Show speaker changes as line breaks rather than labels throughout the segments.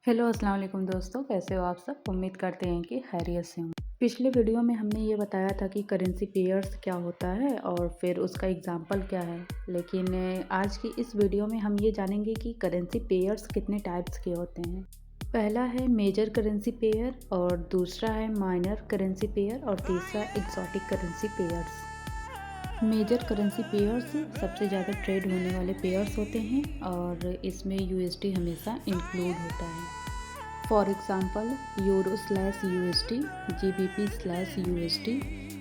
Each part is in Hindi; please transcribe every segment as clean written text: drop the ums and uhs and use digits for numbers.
हेलो अस्सलाम वालेकुम दोस्तों, कैसे हो आप सब। उम्मीद करते हैं कि खैरियत से हों। पिछले वीडियो में हमने ये बताया था कि करेंसी पेयर्स क्या होता है और फिर उसका एग्जांपल क्या है। लेकिन आज की इस वीडियो में हम ये जानेंगे कि करेंसी पेयर्स कितने टाइप्स के होते हैं। पहला है मेजर करेंसी पेयर और दूसरा है माइनर करेंसी पेयर और तीसरा exotic currency pairs. Major currency pairs सबसे ज़्यादा ट्रेड होने वाले पेयर्स होते हैं और इसमें यूएसडी हमेशा इंक्लूड होता है। For example euro slash USD, GBP slash USD,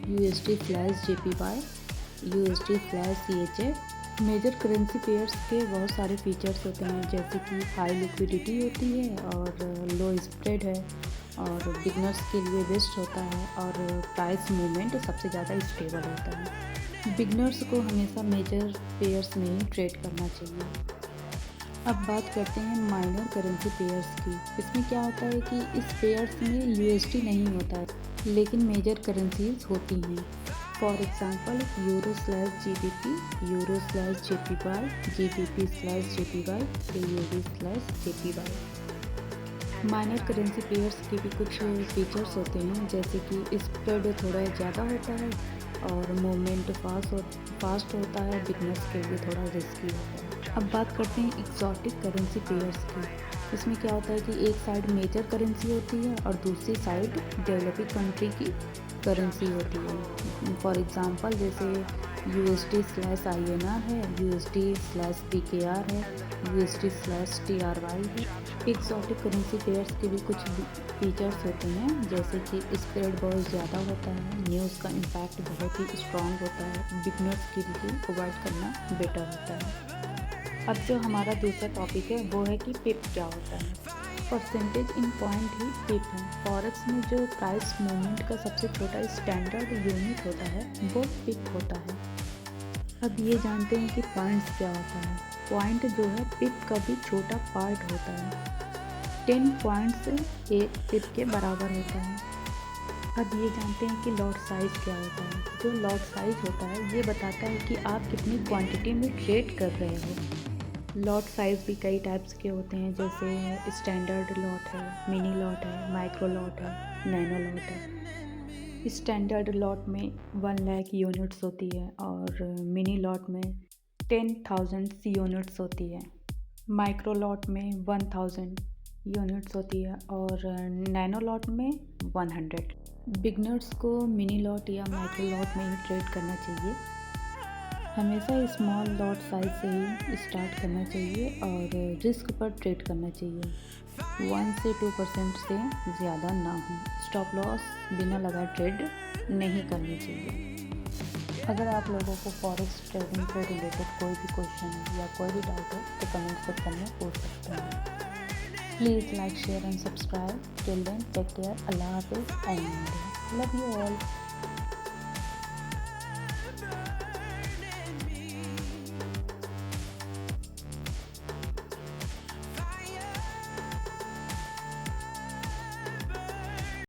USD slash JPY, USD slash CHF. Major currency pairs के बहुत सारे फीचर्स होते हैं, जैसे कि हाई लिक्विडिटी होती है और लो स्प्रेड है और बिगनर्स के लिए बेस्ट होता है और प्राइस मूवमेंट सबसे ज़्यादा स्टेबल होता है। बिगनर्स को हमेशा मेजर पेयर्स में ही ट्रेड करना चाहिए। अब बात करते हैं माइनर करेंसी पेयर्स की। इसमें क्या होता है कि इस पेयर्स में यूएसडी नहीं होता है लेकिन मेजर करेंसीज होती हैं। For example euro slash GBP, euro slash JPY, GBP slash JPY, AUD slash JPY. Minor currency pairs के भी कुछ फीचर्स होते हैं, जैसे कि स्प्रेड थोड़ा ज़्यादा होता है और मूवमेंट फास्ट होता है, बिगनर्स के लिए थोड़ा रिस्की होता है। अब बात करते हैं एक्सोटिक करेंसी पेयर्स की। इसमें क्या होता है कि एक साइड मेजर करेंसी होती है और दूसरी साइड डेवलपिंग कंट्री की करेंसी होती है। फॉर एग्जांपल जैसे यूएसडी स्लैश आईएनआर है, यूएसडी स्लैश पीकेआर है, यूएसडी स्लैश टीआरवाई है। एक्सोटिक करेंसी पेयर्स के भी कुछ फीचर्स होते हैं, जैसे कि स्प्रेड बहुत ज़्यादा होता है, न्यूज़ का इम्पैक्ट बहुत ही स्ट्रॉन्ग होता है, बिगनर्स के लिए अवॉइड करना बेटर होता है। अब जो हमारा दूसरा टॉपिक है वो है कि पिप क्या होता है। परसेंटेज इन पॉइंट ही पिप है। फॉरेक्स में जो प्राइस मूवमेंट का सबसे छोटा स्टैंडर्ड यूनिट होता है वो पिप होता है। अब ये जानते हैं कि पॉइंट्स क्या होता है। पॉइंट जो है पिप का भी छोटा पार्ट होता है। 10 पॉइंट्स एक पिप के बराबर होता है। अब ये जानते हैं कि लॉट साइज़ क्या होता है। जो लॉट साइज़ होता है ये बताता है कि आप कितनी क्वांटिटी में ट्रेड कर रहे हो। लॉट साइज़ भी कई टाइप्स के होते हैं, जैसे स्टैंडर्ड लॉट है, मिनी लॉट है, माइक्रो लॉट है, नैनो लॉट है। स्टैंडर्ड लॉट में 1 लाख यूनिट्स होती है और मिनी लॉट में 10,000 यूनिट्स होती है। माइक्रो लॉट में 1000 यूनिट्स होती है और नैनो लॉट में 100। बिगनर्स को मिनी लॉट या माइक्रो लॉट में ही ट्रेड करना चाहिए। हमेशा स्मॉल लॉट साइज से ही स्टार्ट करना चाहिए और रिस्क पर ट्रेड करना चाहिए। 1 से 2% से ज़्यादा ना हो। स्टॉप लॉस बिना लगाए ट्रेड नहीं करनी चाहिए। अगर आप लोगों को फॉरेक्स ट्रेडिंग से रिलेटेड कोई भी क्वेश्चन है या कोई भी डाउट हो तो कमेंट सेक्शन में पूछ सकते हैं। Please like, share and subscribe. Till then take care. अल्लाह हाफिज़ एंड लव यू ऑल।